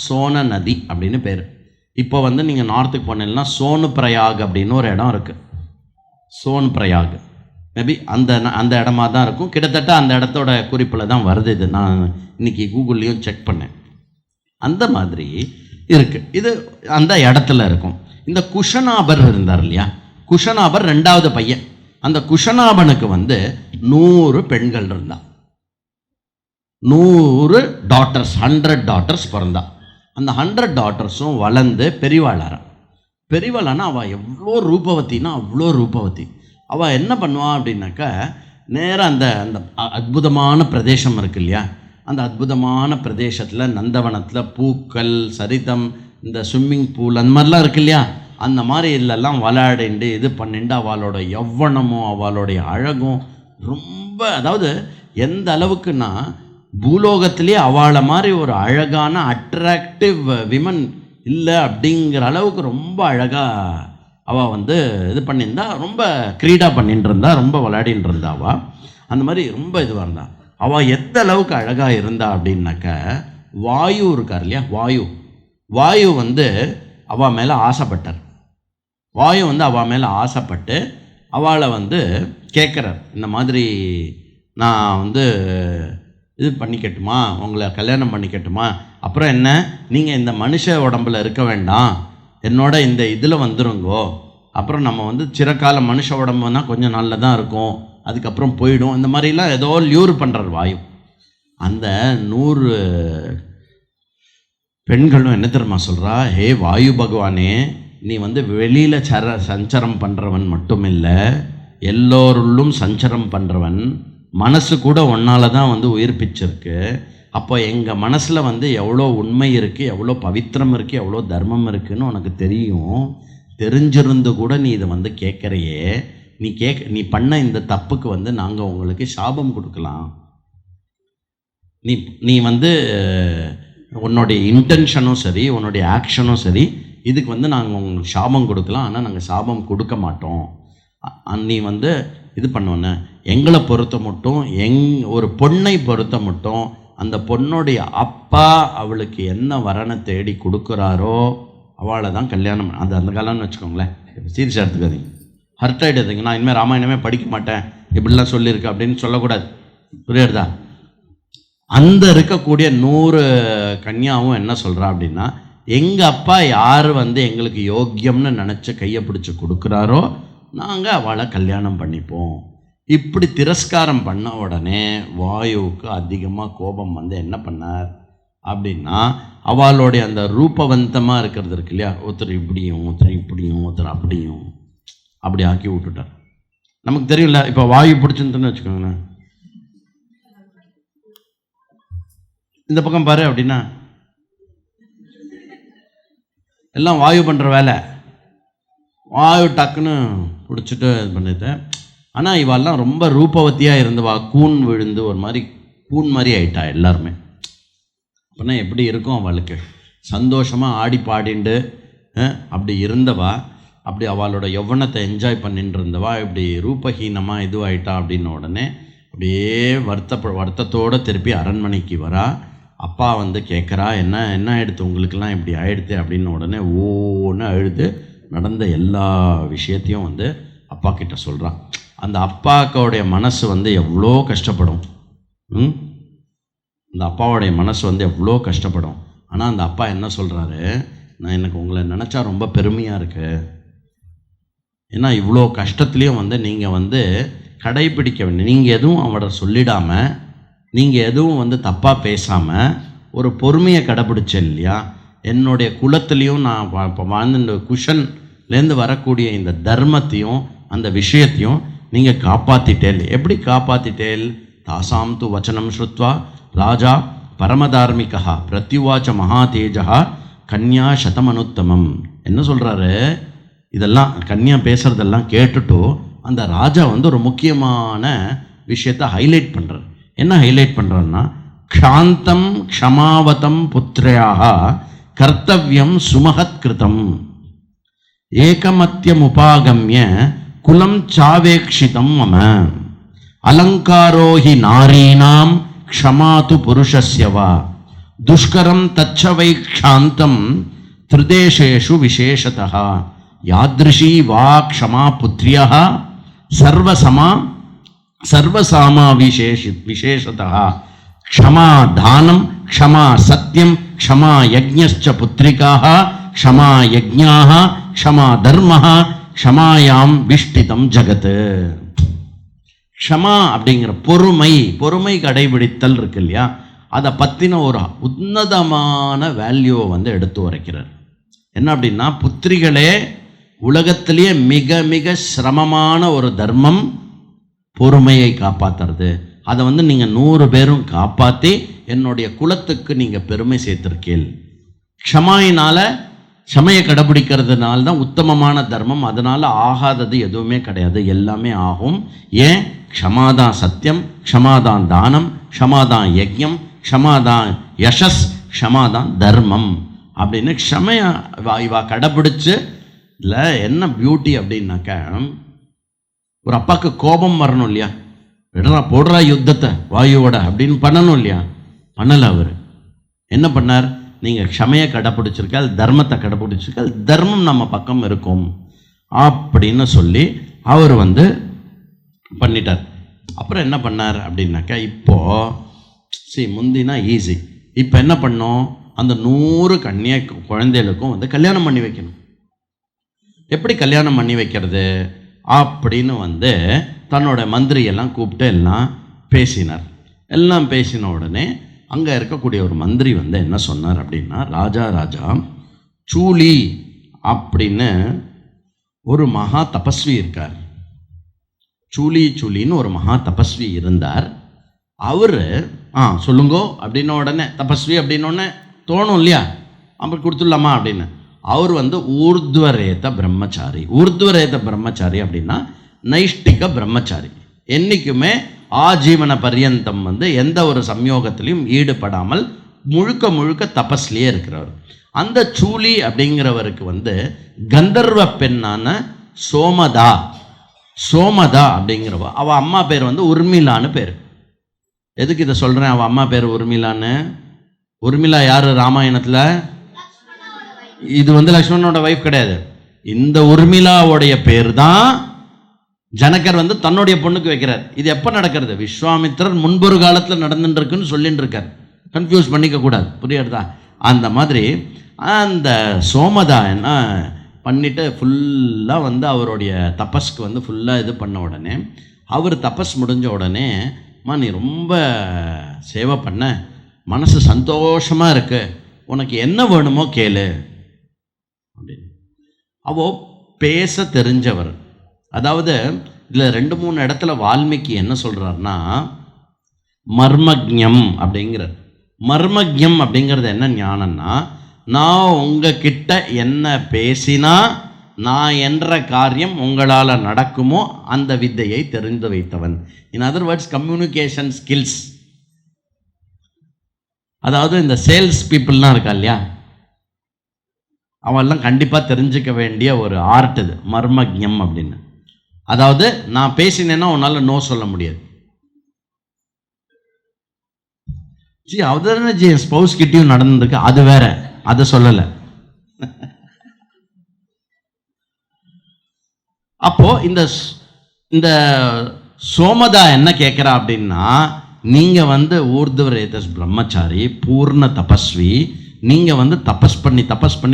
சோன நதி அப்படின்னு பேர். இப்போ வந்து நீங்கள் நார்த்துக்கு போனீங்கன்னா சோனு பிரயாக் அப்படின்னு ஒரு இடம் இருக்குது. சோன் பிரயாக் மேபி அந்த இடமா தான் இருக்கும். கிட்டத்தட்ட அந்த இடத்தோட குறிப்பில் தான் வருது. இது நான் இன்னைக்கு கூகுள்லேயும் செக் பண்ணேன். அந்த மாதிரி இருக்குது. இது அந்த இடத்துல இருக்கும். இந்த குஷனாபர் இருந்தார் இல்லையா, குஷனாபர் 2வது பையன். அந்த குஷனாபனுக்கு வந்து 100 பெண்கள் இருந்தா, 100 டாட்டர்ஸ், 100 டாட்டர்ஸ் பிறந்தா. அந்த 100 டாட்டர்ஸும் வளர்ந்து பெரியவாளானா அவள் எவ்வளோ ரூபவத்தின்னா அவ்வளோ ரூபவதி. அவள் என்ன பண்ணுவாள் அப்படின்னாக்கா, நேராக அந்த அற்புதமான பிரதேசம் இருக்கு இல்லையா, அந்த அற்புதமான பிரதேசத்தில் நந்தவனத்தில் பூக்கள், சரிதம், இந்த ஸ்விம்மிங் பூல் அந்த மாதிரிலாம் இருக்கு இல்லையா, அந்த மாதிரி இல்லெல்லாம் விளையாடிண்டு இது பண்ணிட்டு அவளோட யவ்வனமும் அவளுடைய அழகும் ரொம்ப, அதாவது எந்த அளவுக்குன்னா பூலோகத்திலே அவளை மாதிரி ஒரு அழகான அட்ராக்டிவ் விமன் இல்லை அப்படிங்கிற அளவுக்கு ரொம்ப அழகாக அவள் வந்து இது பண்ணியிருந்தா, ரொம்ப கிரீடா பண்ணிட்டு இருந்தா, ரொம்ப விளையாடின்னு இருந்தா. அவள் அந்த மாதிரி ரொம்ப இதுவாக இருந்தா. அவள் எந்த அளவுக்கு அழகாக இருந்தா அப்படின்னாக்க, வாயு இருக்கார் இல்லையா, வாயு வந்து அவள் மேலே ஆசைப்பட்டார். வாயு வந்து அவள் மேலே ஆசைப்பட்டு அவளை வந்து கேட்குறார், இந்த மாதிரி நான் வந்து இது பண்ணிக்கட்டுமா, உங்களை கல்யாணம் பண்ணிக்கட்டுமா, அப்புறம் என்ன நீங்கள் இந்த மனுஷ உடம்புல இருக்க வேண்டாம், என்னோட இந்த இதில் வந்துருங்கோ, அப்புறம் நம்ம வந்து சிறக்கால மனுஷ உடம்புனா கொஞ்சம் நாளில் தான் இருக்கும், அதுக்கப்புறம் போயிடும், இந்த மாதிரிலாம் ஏதோ லியூர் பண்ணுறார் வாயு. அந்த 100 பெண்களும் என்ன தெரியுமா சொல்கிறா, ஹே வாயு பகவானே, நீ வந்து வெளியில் சஞ்சரம் பண்ணுறவன் மட்டும் இல்லை, எல்லோருள்ளும் சஞ்சரம் பண்ணுறவன், மனசு கூட ஒன்னால தான் வந்து உயிர்ப்பிச்சிருக்கு. அப்போ எங்கள் மனசில் வந்து எவ்வளோ உண்மை இருக்குது, எவ்வளோ பவித்திரம் இருக்குது, எவ்வளோ தர்மம் இருக்குதுன்னு உனக்கு தெரியும். தெரிஞ்சிருந்து கூட நீ இதை வந்து கேட்குறையே, நீ பண்ண இந்த தப்புக்கு வந்து நாங்கள் உங்களுக்கு சாபம் கொடுக்கலாம். நீ வந்து உன்னுடைய இன்டென்ஷனும் சரி, உன்னுடைய ஆக்ஷனும் சரி, இதுக்கு வந்து நாங்கள் உங்களுக்கு சாபம் கொடுக்கலாம், ஆனால் நாங்கள் சாபம் கொடுக்க மாட்டோம். நீ வந்து இது பண்ணுவோன்னு எங்களை பொறுத்த மட்டும், ஒரு பொண்ணை பொறுத்த மட்டும் அந்த பொண்ணுடைய அப்பா அவளுக்கு என்ன வரனை தேடி கொடுக்குறாரோ அவளை தான் கல்யாணம். அந்த காலம்னு வச்சுக்கோங்களேன், சீரியஸாக எடுத்துக்காதீங்க, ஹர்ட் ஆகிடுதுங்க. நான் இனிமேல் ராமாயணமே படிக்க மாட்டேன் இப்படிலாம் சொல்லியிருக்கு அப்படின்னு சொல்லக்கூடாது, புரியுறதா? அந்த இருக்கக்கூடிய 100 கன்யாவும் என்ன சொல்கிறா அப்படின்னா, எங்கள் அப்பா யார் வந்து எங்களுக்கு யோக்கியம்னு நினச்சி கையை பிடிச்சி கொடுக்குறாரோ நாங்கள் அவளை கல்யாணம் பண்ணிப்போம். இப்படி திரஸ்காரம் பண்ண உடனே வாயுவுக்கு அதிகமாக கோபம் வந்து என்ன பண்ணார் அப்படின்னா, அவளுடைய அந்த ரூபவந்தமாக இருக்கிறது இருக்கு இல்லையா, ஒருத்தர் இப்படியும் ஒருத்தர் இப்படியும் ஒருத்தர் அப்படியும் அப்படி ஆக்கி விட்டுட்டார். நமக்கு தெரியல, இப்போ வாயு பிடிச்சிருந்துன்னு வச்சுக்கோங்களேன், இந்த பக்கம் பாரு அப்படின்னா எல்லாம் வாயு பண்ணுற வேலை. வாயு டக்குன்னு பிடிச்சிட்டு இது பண்ணிட்டேன். ஆனால் இவாள்லாம் ரொம்ப ரூபவத்தியாக இருந்தவா, கூன் விழுந்து ஒரு மாதிரி கூன் மாதிரி ஆயிட்டா எல்லாருமே. அப்படின்னா எப்படி இருக்கும் அவளுக்கு, சந்தோஷமாக ஆடி பாடிண்டு அப்படி இருந்தவா, அப்படி அவளோட யௌவனத்தை என்ஜாய் பண்ணிட்டு இருந்தவா இப்படி ரூபஹீனமாக இதுவாயிட்டா அப்படின்னு உடனே அப்படியே வருத்தத்தோடு திருப்பி அரண்மனைக்கு வரா. அப்பா வந்து கேட்குறா, என்ன ஆயிடுத்து உங்களுக்கெல்லாம் இப்படி ஆயிடுத்து அப்படின்னு. உடனே ஓன்னு அழுது நடந்த எல்லா விஷயத்தையும் வந்து அப்பா கிட்ட சொல்கிறான். அந்த அப்பாவுடைய மனசு வந்து எவ்வளோ கஷ்டப்படும், அந்த அப்பாவுடைய மனசு வந்து எவ்வளோ கஷ்டப்படும். ஆனால் அந்த அப்பா என்ன சொல்கிறாரு, எனக்கு உங்களை நினச்சா ரொம்ப பெருமையாக இருக்கு, ஏன்னா இவ்வளோ கஷ்டத்துலேயும் வந்து நீங்கள் வந்து கடைப்பிடிக்க வேண்டிய, நீங்கள் எதுவும் அவரை சொல்லிடாமல், நீங்கள் எதுவும் வந்து தப்பாக பேசாமல் ஒரு பொறுமையை கடைப்பிடிச்ச இல்லையா, என்னுடைய குலத்துலேயும் நான் இப்போ வாழ்ந்த குஷன்லேருந்து வரக்கூடிய இந்த தர்மத்தையும் அந்த விஷயத்தையும் நீங்கள் காப்பாற்றிட்டேல். எப்படி காப்பாற்றிட்டேல்? தாசாம் து வச்சனம் ஸ்ருத்வா ராஜா பரமதார்மிகா பிரத்யுவாச்ச மகாதேஜா கன்யா சதமனுத்தமம். என்ன சொல்கிறாரு, இதெல்லாம் கன்யா பேசுகிறதெல்லாம் கேட்டுட்டு அந்த ராஜா வந்து ஒரு முக்கியமான விஷயத்தை ஹைலைட் பண்ணுறார். என்ன ஹைலைட் பண்ணுறாருன்னா, க்ஷாந்தம் க்ஷமாவதம் புத்ரையாக கர்த்தவியம் சுமகத் கிருதம் ஏகமத்தியமுபாகம்ய குலம் சாவேக்ஷிதம் மம அலங்காரோஹி நாரீணாம் க்ஷமாது புருஷஸ்யவா துஷ்கரம் தச்சவை க்ஷாந்தம் த்ரிதேசேஷு விசேஷதः யாத்ருஷி வா க்ஷமா புத்ரியः சர்வசாமா விசேஷதः க்ஷமா தானம் க்ஷமா சத்யம் க்ஷமா யஜ்ஞஸ்ச புத்ரிகாः க்ஷமா யஜ்ஞாः க்ஷமா தர்மः க்ஷமாயாம் விஷ்டிதம் ஜகத். க்ஷமா அப்படிங்கிற பொறுமை கடைபிடித்தல் இருக்கு இல்லையா, அதை பற்றின ஒரு உன்னதமான வேல்யூவை வந்து எடுத்து உரைக்கிறார். என்ன அப்படின்னா, புத்திரிகளே, உலகத்திலேயே மிக மிக சிரமமான ஒரு தர்மம் பொறுமையை காப்பாற்றுறது. அதை வந்து நீங்கள் 100 பேரும் காப்பாற்றி என்னுடைய குலத்துக்கு நீங்கள் பெருமை சேர்த்திருக்கீள். க்ஷமாயினால் க்ஷமையை கடைபிடிக்கிறதுனால தான் உத்தமமான தர்மம். அதனால் ஆகாதது எதுவுமே கிடையாது, எல்லாமே ஆகும். ஏன்? க்ஷமாதான் சத்தியம், க்ஷமாதான் தானம், க்ஷமாதான் யஜ்யம், க்ஷமாதான் யசஸ், க்ஷமாதான் தர்மம் அப்படின்னு க்ஷமையை இவா கடைபிடிச்சு. இல்லை என்ன பியூட்டி அப்படின்னாக்க, ஒரு அப்பாவுக்கு கோபம் வரணும் இல்லையா, போடுறா யுத்தத்தை வாயுவோட அப்படின்னு பண்ணணும் இல்லையா, பண்ணலை. அவர் என்ன பண்ணார், நீங்கள் க்ஷமையை கடைப்பிடிச்சிருக்கால், தர்மத்தை கடைப்பிடிச்சிருக்கால், தர்மம் நம்ம பக்கம் இருக்கும் அப்படின்னு சொல்லி அவர் வந்து பண்ணிட்டார். அப்புறம் என்ன பண்ணார் அப்படின்னாக்கா, இப்போது முந்தினா ஈஸி, இப்போ என்ன பண்ணோம், அந்த 100 கன்னியா குழந்தைகளுக்கும் வந்து கல்யாணம் பண்ணி வைக்கணும். எப்படி கல்யாணம் பண்ணி வைக்கிறது அப்படின்னு வந்து தன்னோட மந்திரியெல்லாம் கூப்பிட்டு எல்லாம் பேசினார். எல்லாம் பேசின உடனே அங்கே இருக்கக்கூடிய ஒரு மந்திரி வந்து என்ன சொன்னார் அப்படின்னா, ராஜா சூலி அப்படின்னு ஒரு மகா தபஸ்வி இருக்கார். சூலின்னு ஒரு மகா தபஸ்வி இருந்தார். அவர் சொல்லுங்கோ அப்படின்ன உடனே, தபஸ்வி அப்படின்னோடனே தோணும் இல்லையா, அப்படி கொடுத்துடலாமா அப்படின்னு. அவர் வந்து ஊர்த்வரேத பிரம்மச்சாரி அப்படின்னா நைஷ்டிக பிரம்மச்சாரி. என்றைக்குமே ஆஜீவன பர்யந்தம் வந்து எந்த ஒரு சம்யோகத்திலையும் ஈடுபடாமல் முழுக்க தபஸ்லேயே இருக்கிறவர். அந்த சூலி அப்படிங்கிறவருக்கு வந்து கந்தர்வ பெண்ணான சோமதா அப்படிங்கிறவ, அவள் அம்மா பேர் வந்து உர்மிளான்னு பேர். எதுக்கு இதை சொல்கிறேன், அவள் அம்மா பேர் உர்மிளான்னு? உர்மிளா யார் ராமாயணத்தில்? இது வந்து லக்ஷ்மணனோட வைஃப் கிடையாது. இந்த உர்மிளாவுடைய பேர் தான் ஜனகர் வந்து தன்னுடைய பொண்ணுக்கு வைக்கிறார். இது எப்போ நடக்கிறது, விஸ்வாமித்திரர் முன்பொரு காலத்தில் நடந்துட்டு இருக்குன்னு சொல்லிட்டு இருக்கார். கன்ஃபியூஸ் பண்ணிக்க கூடாது, புரியுறதா? அந்த மாதிரி அந்த சோமதா என்ன பண்ணிட்டு ஃபுல்லாக வந்து அவருடைய தபஸ்க்கு வந்து ஃபுல்லாக இது பண்ண உடனே, அவர் தபஸ் முடிஞ்ச உடனே, நீ ரொம்ப சேவை பண்ண, மனசு சந்தோஷமாக இருக்கு, உனக்கு என்ன வேணுமோ கேளு அப்படின்னு. அவோ பேச தெரிஞ்சவர். அதாவது இதில் 2-3 இடத்துல வால்மீகி என்ன சொல்கிறாருன்னா, மர்மஜ்ஞம் அப்படிங்கிறார். மர்மஜ்ஞம் அப்படிங்கிறது என்ன ஞானம்னா, நான் உங்ககிட்ட என்ன பேசினா நான் என்ற காரியம் உங்களால் நடக்குமோ அந்த வித்தையை தெரிந்து வைத்தவன். In other words, communication skills. அதாவது இந்த சேல்ஸ் பீப்புளெலாம் இருக்கா இல்லையா, அவெல்லாம் கண்டிப்பாக தெரிஞ்சுக்க வேண்டிய ஒரு ஆர்ட் இது மர்மஜ்ஞம் அப்படின்னு. அதாவது நான் பேசினேன்னா உன்னால் நோ சொல்ல முடியாது. அவதான ஸ்பௌஸ் கிட்டையும் நடந்துருக்கு, அது வேற, அதை சொல்லலை. அப்போ இந்த சோமதா என்ன கேட்குறா அப்படின்னா, நீங்கள் வந்து ஊர்துவரேதஸ் பிரம்மச்சாரி, பூர்ண தபஸ்வி, நீங்கள் வந்து தபஸ் பண்ணி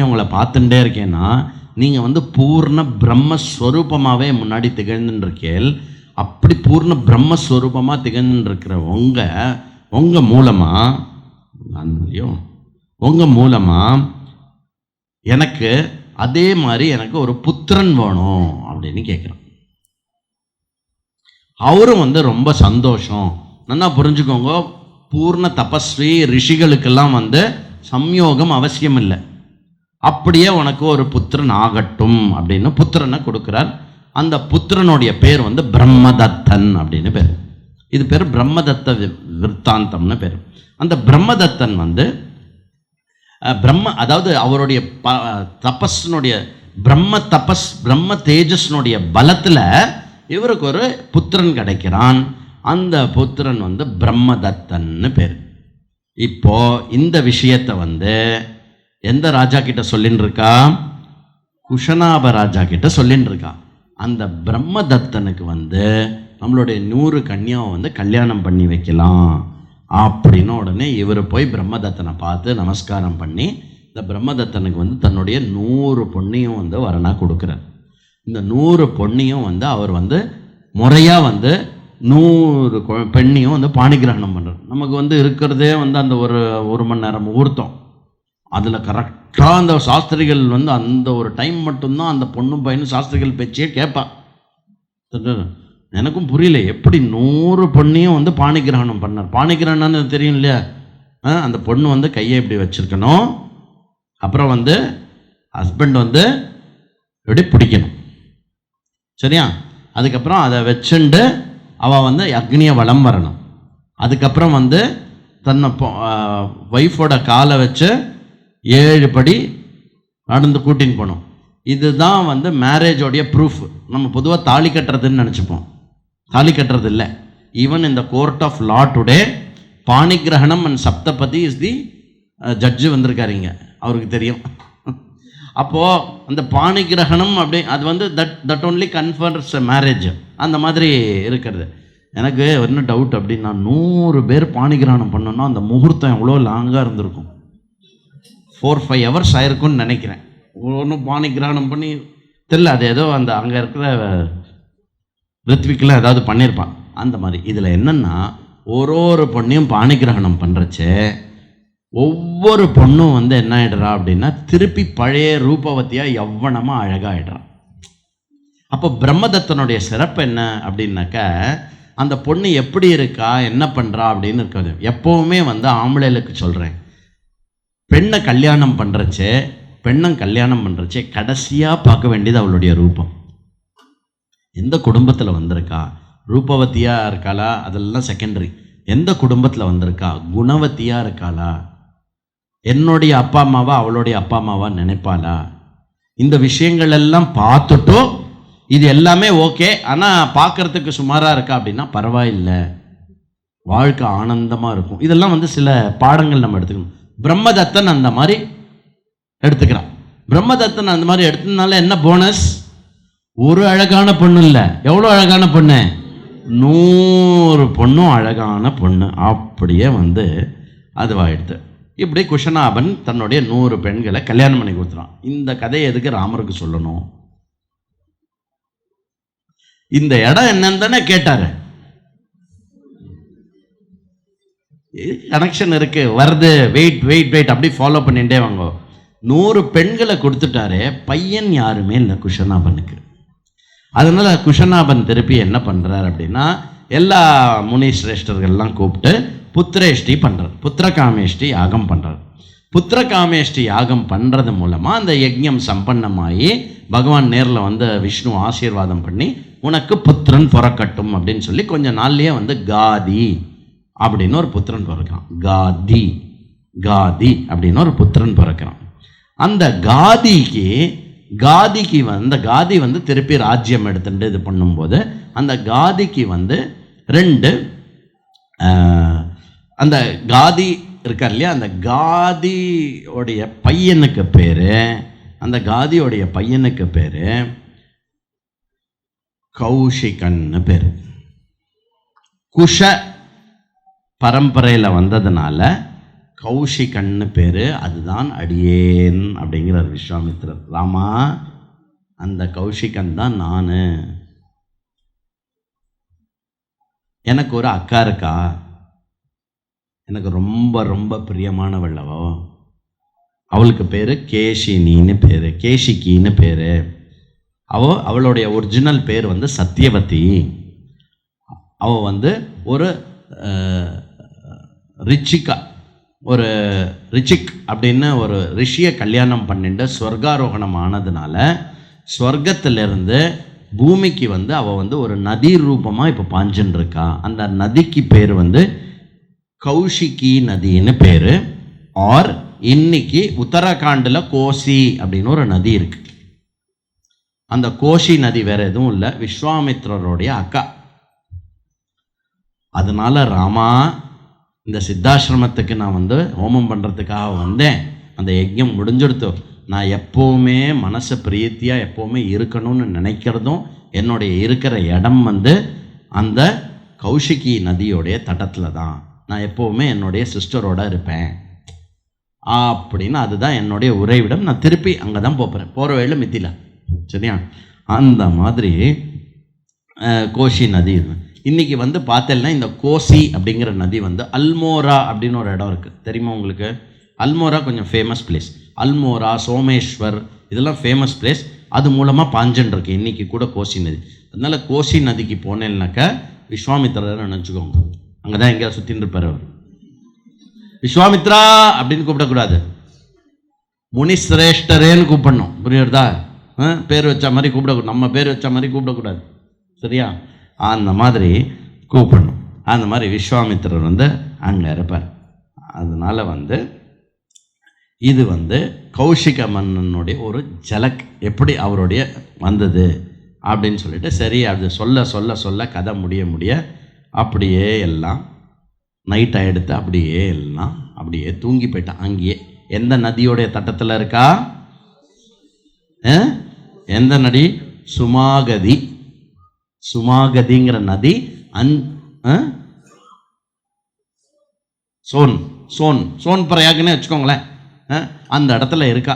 உங்களை பார்த்துட்டே இருக்கேன்னா, நீங்கள் வந்து பூர்ண பிரம்மஸ்வரூபமாகவே முன்னாடி திகழ்ந்துருக்கேள். அப்படி பூர்ண பிரம்மஸ்வரூபமாக திகழ்ந்துருக்கிற உங்கள் மூலமாக எனக்கு அதே மாதிரி எனக்கு ஒரு புத்திரன் வேணும் அப்படின்னு கேட்குறான். அவரும் வந்து ரொம்ப சந்தோஷம். நல்லா புரிஞ்சுக்கோங்க, பூர்ண தபஸ்வி ரிஷிகளுக்கெல்லாம் வந்து சம்யோகம் அவசியம் இல்லை, அப்படியே உனக்கு ஒரு புத்திரன் ஆகட்டும் அப்படின்னு புத்திரனை கொடுக்குறார். அந்த புத்திரனுடைய பேர் வந்து பிரம்மதத்தன் அப்படின்னு பேர். இது பேர் பிரம்மதத்த விற்த்தாந்தம்னு பேர். அந்த பிரம்மதத்தன் வந்து அதாவது அவருடைய தபஸ்னுடைய பிரம்ம தேஜஸ்னுடைய பலத்தில் இவருக்கு ஒரு புத்திரன் கிடைக்கிறான். அந்த புத்திரன் வந்து பிரம்மதத்தன்னு பேர். இப்போ இந்த விஷயத்தை வந்து எந்த ராஜா கிட்ட சொல்லின்னு இருக்கா? குஷனாப ராஜா கிட்ட சொல்லின்னு இருக்கா. அந்த பிரம்மதத்தனுக்கு வந்து நம்மளுடைய 100 கன்யாவை வந்து கல்யாணம் பண்ணி வைக்கலாம் அப்படின்னு உடனே இவர் போய் பிரம்மதத்தனை பார்த்து நமஸ்காரம் பண்ணி இந்த பிரம்மதத்தனுக்கு வந்து தன்னுடைய 100 பொண்ணையும் வந்து வரனா கொடுக்குறார். இந்த 100 பொண்ணையும் வந்து அவர் வந்து முறையாக வந்து 100 பெண்ணையும் வந்து பாணிகிரகணம் பண்ணுறார். நமக்கு வந்து இருக்கிறதே வந்து அந்த ஒரு மணி நேரம் முகூர்த்தம், அதில் கரெக்டாக அந்த சாஸ்திரிகள் வந்து அந்த ஒரு டைம் மட்டும்தான் அந்த பொண்ணும் பையனும் சாஸ்திரிகள் பேச்சையே கேட்பான். எனக்கும் புரியல எப்படி 100 பொண்ணையும் வந்து பாணிகிரகணம் பண்ணார். பாணிகிரகணம்னு தெரியும் இல்லையா? அந்த பொண்ணு வந்து கையை இப்படி வச்சிருக்கணும், அப்புறம் வந்து ஹஸ்பண்ட் வந்து இப்படி பிடிக்கணும், சரியா? அதுக்கப்புறம் அதை வச்சுண்டு அவள் வந்து அக்னியை வலம் வரணும். அதுக்கப்புறம் வந்து தன்னை ஒய்ஃபோட காலை வச்சு 7 படி நடந்து கூட்டின்னு போகணும். இதுதான் வந்து மேரேஜோடைய ப்ரூஃப். நம்ம பொதுவாக தாலி கட்டுறதுன்னு நினச்சிப்போம், தாலி கட்டுறது இல்லை. ஈவன் இந்த கோர்ட் ஆஃப் லா டுடே பாணிகிரகணம் அண்ட் சப்தபதி இஸ் தி ஜட்ஜு வந்திருக்காருங்க, அவருக்கு தெரியும். அப்போது அந்த பாணிகிரகணம் அப்படி அது வந்து தட் ஓன்லி கன்ஃபர்ஸ் மேரேஜ், அந்த மாதிரி இருக்கிறது. எனக்கு என்ன டவுட் அப்படின்னா 100 பேர் பாணிகிரகணம் பண்ணோன்னா அந்த முகூர்த்தம் எவ்வளோ லாங்காக இருந்திருக்கும். 4-5 ஹவர்ஸ் ஆயிருக்கும்னு நினைக்கிறேன். ஒன்றும் பாணிகிரகணம் பண்ணி தெரியல, அது ஏதோ அந்த அங்கே இருக்கிற ரித்விக்கெலாம் ஏதாவது பண்ணியிருப்பான் அந்த மாதிரி. இதில் என்னென்னா ஒரு பொண்ணையும் பாணிகிரகணம் பண்ணுறச்சே ஒவ்வொரு பொண்ணும் வந்து என்ன ஆகிடுறா அப்படின்னா திருப்பி பழைய ரூபவத்தியாக யவ்வனமாக அழகாகிடுறான். அப்போ பிரம்மதத்தனுடைய சிறப்பு என்ன அப்படின்னாக்கா, அந்த பொண்ணு எப்படி இருக்கா என்ன பண்ணுறா அப்படின்னு இருக்காது. எப்போவுமே வந்து ஆம்பளைகளுக்கு சொல்கிறேன், பெண்ணை கல்யாணம் பண்ணுறச்சே கடைசியாக பார்க்க வேண்டியது அவளுடைய ரூபம். எந்த குடும்பத்தில் வந்திருக்கா, ரூபவத்தியாக இருக்காளா, அதெல்லாம் செகண்டரி. எந்த குடும்பத்தில் வந்திருக்கா, குணவத்தியாக இருக்காளா, என்னுடைய அப்பா அம்மாவா அவளுடைய அப்பா அம்மாவா நினைப்பாளா, இந்த விஷயங்கள் எல்லாம் பார்த்துட்டோ இது எல்லாமே ஓகே, ஆனால் பார்க்கறதுக்கு சுமாராக இருக்கா அப்படின்னா பரவாயில்லை, வாழ்க்கை ஆனந்தமாக இருக்கும். இதெல்லாம் வந்து சில பாடங்கள் நம்ம எடுத்துக்கணும். பிரம்மதத்தன் அந்த மாதிரி எடுத்துக்கிறான். பிரம்மதத்தன் அந்த மாதிரி எடுத்ததுனால என்ன போனஸ்? ஒரு அழகான பொண்ணு இல்லை, எவ்வளோ அழகான பொண்ணு? 100 பொண்ணும் அழகான பொண்ணு. அப்படியே வந்து அதுவாயிடுது. இப்படி குஷனாபன் தன்னுடைய 100 பெண்களை கல்யாணம் பண்ணி கொடுத்துறான். இந்த கதையை எதுக்கு ராமருக்கு சொல்லணும்? இந்த இடம் என்னன்னு தானே கேட்டாரு. கனெக்ஷன் இருக்கு, வருது, வெயிட் அப்படி ஃபாலோ பண்ணிட்டே வாங்க. 100 பெண்களை கொடுத்துட்டாரு, பையன் யாருமே இல்லை குஷனாபனுக்கு. அதனால குஷனாபன் திருப்பி என்ன பண்றாரு அப்படின்னா, எல்லா முனி சிரேஷ்டர்கள்லாம் கூப்பிட்டு புத்திரேஷ்டி பண்றார், புத்திரகாமேஷ்டி யாகம் பண்றார். புத்திரகாமேஷ்டி யாகம் பண்றது மூலமா அந்த யஜ்ஞம் சம்பன்னமாகி பகவான் நேரில் வந்து விஷ்ணு ஆசீர்வாதம் பண்ணி உனக்கு புத்திரன் பிறக்கட்டும் அப்படின்னு சொல்லி கொஞ்ச நாள்லயே வந்து காதி அப்படின்னு ஒரு புத்திரன் பிறக்கிறான். காதி அப்படின்னு ஒரு புத்திரன் பிறக்கிறான். அந்த காதி வந்து திருப்பி ராஜ்யம் எடுத்துட்டு இது பண்ணும்போது அந்த காதிக்கு வந்து 2 அந்த காதி இருக்கார் இல்லையா, அந்த காதியோடைய பையனுக்கு பேரு கௌஷிகன்னு பேரு. குஷ பரம்பரையில் வந்ததுனால கௌஷிகன்னு பேரு. அதுதான் அடியேன் அப்படிங்கிறார் விஸ்வாமித்திரர். ராமா, அந்த கௌஷிகன் தான் நான். எனக்கு ஒரு அக்கா இருக்கா, எனக்கு ரொம்ப ரொம்ப பிரியமானவள். அவளுக்கு பேரு கேஷினின்னு பேரு, கேஷிகின்னு பேரு. அவளுடைய ஒரிஜினல் பேர் வந்து சத்தியவதி. அவள் வந்து ஒரு ரிச்சிகா, ஒரு ரிச்சிக் அப்படின்னு ஒரு ரிஷியை கல்யாணம் பண்ணிட்டு ஸ்வர்காரோகணம் ஆனதுனால ஸ்வர்க்கத்திலிருந்து பூமிக்கு வந்து அவள் வந்து ஒரு நதி ரூபமாக இப்போ பாஞ்சுன்னு இருக்கா. அந்த நதிக்கு பேர் வந்து கௌஷிகி நதின்னு பேர். ஆர் இன்னைக்கு உத்தரகாண்டில் கோசி அப்படின்னு ஒரு நதி இருக்கு. அந்த கோஷி நதி வேற எதுவும் இல்லை, விஸ்வாமித்ரருடைய அக்கா. அதனால ராமா, இந்த சித்தாசிரமத்துக்கு நான் வந்து ஹோமம் பண்ணுறதுக்காக வந்தேன். அந்த யஜ்யம் முடிஞ்சிடுத்தோ, நான் எப்போவுமே மனசை பிரீத்தியாக எப்போவுமே இருக்கணும்னு நினைக்கிறதும் என்னுடைய இருக்கிற இடம் வந்து அந்த கௌஷிகி நதியோடைய தட்டத்தில் தான். நான் எப்போவுமே என்னுடைய சிஸ்டரோட இருப்பேன் அப்படின்னு, அதுதான் என்னுடைய உறைவிடம். நான் திருப்பி அங்கே தான் போகிறேன், போகிற வழியில் மித்தில. சரியா? அந்த மாதிரி கோஷி நதி. இன்றைக்கி வந்து பார்த்தேன்னா இந்த கோசி அப்படிங்கிற நதி வந்து அல்மோரா அப்படின்னு ஒரு இடம் இருக்குது, தெரியுமா உங்களுக்கு? அல்மோரா கொஞ்சம் ஃபேமஸ் பிளேஸ். அல்மோரா, சோமேஸ்வர் இதெல்லாம் ஃபேமஸ் பிளேஸ். அது மூலமாக பாஞ்சன் இருக்கு இன்றைக்கி கூட கோசி நதி. அதனால் கோசி நதிக்கு போனேன்னாக்கா விஸ்வாமித்திரர் நினச்சிக்கோங்க, அங்கே தான் எங்கேயா சுற்றின்னு இருப்பார் அவர். விஸ்வாமித்ரா அப்படின்னு கூப்பிடக்கூடாது, முனிசிரேஷ்டரேன்னு கூப்பிடணும். புரியுறதா? பேர் வச்ச மாதிரி கூப்பிடக்கூடாது, நம்ம பேர் வச்ச மாதிரி கூப்பிடக்கூடாது. சரியா? அந்த மாதிரி கூப்பிடணும். அந்த மாதிரி விஸ்வாமித்திரர் வந்து அங்கே இருப்பார். அதனால் வந்து இது வந்து கௌஷிக மன்னனுடைய ஒரு ஜலக், எப்படி அவருடைய வந்தது அப்படின்னு சொல்லிட்டு, சரி அது சொல்ல சொல்ல சொல்ல கதை முடிய அப்படியே எல்லாம் நைட் ஆகிடுத்து. அப்படியே எல்லாம் அப்படியே தூங்கி போயிட்டான். அங்கேயே எந்த நதியோடைய தட்டத்தில் இருக்கா? எந்த நதி? சுமாகதி. சுமாகதிங்கிற நதி சோன் பிரயாக்னே வச்சுக்கோங்களேன். அந்த இடத்துல இருக்கா.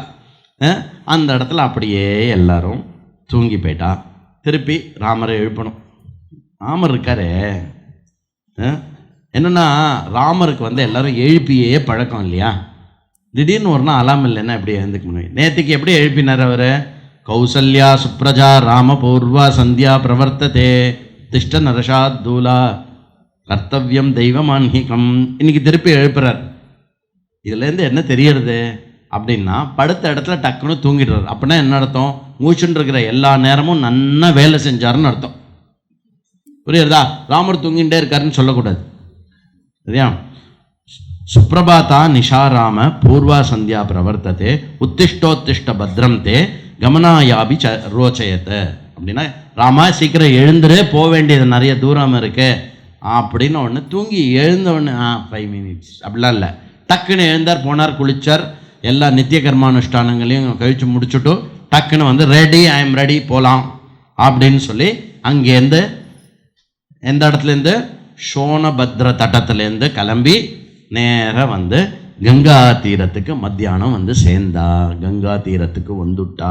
அந்த இடத்துல அப்படியே எல்லாரும் தூங்கி போயிட்டா. திருப்பி ராமரை எழுப்பணும். ராமர் இருக்காரு. என்னன்னா ராமருக்கு வந்து எல்லாரும் எழுப்பியே பழக்கம் இல்லையா? திடீர்னு ஒரு நாள் அலாம் இல்லைன்னா எப்படி எழுந்துக்க முடியும்? நேற்றுக்கு எப்படி எழுப்பினார் அவர்? கௌசல்யா சுப்ரஜா ராம பூர்வா சந்தியா பிரவர்த்ததே திஷ்ட நரஷாத்தூலா கர்த்தவியம் தெய்வமான்ஹிகம். இன்னைக்கு திருப்பி எழுப்புறார். இதுலேருந்து என்ன தெரியறது அப்படின்னா, படுத்த இடத்துல டக்குன்னு தூங்கிடுறாரு. அப்படின்னா என்ன அர்த்தம்? மூச்சுன்னு இருக்கிற எல்லா நேரமும் நன்னா வேலை செஞ்சாருன்னு அர்த்தம். புரியுறதா? ராமர் தூங்கிட்டே இருக்காருன்னு சொல்லக்கூடாது. சரியா? சுப்ரபாதா நிஷாராம பூர்வா சந்தியா பிரவர்த்ததே உத்திஷ்டோத்திஷ்ட பத்ரம் தே கமனாயாபி ரோச்சயத்தை. அப்படின்னா ராமா சீக்கிரம் எழுந்துரு, போக வேண்டியது நிறைய தூரம் இருக்கு அப்படின்னு ஒன்று. தூங்கி எழுந்த ஒன்று 5 minutes அப்படிலாம் இல்லை, டக்குன்னு எழுந்தார், போனார், குளிச்சார், எல்லா நித்திய கர்மானுஷ்டானங்களையும் கழிச்சு முடிச்சுட்டு டக்குன்னு வந்து ரெடி, ஐ எம் ரெடி, போகலாம் அப்படின்னு சொல்லி அங்கேருந்து எந்த இடத்துலேருந்து? சோனபத்ர தட்டத்துலேருந்து கிளம்பி நேராக வந்து கங்கா தீரத்துக்கு மத்தியானம் வந்து சேர்ந்தா. கங்கா தீரத்துக்கு வந்துட்டா.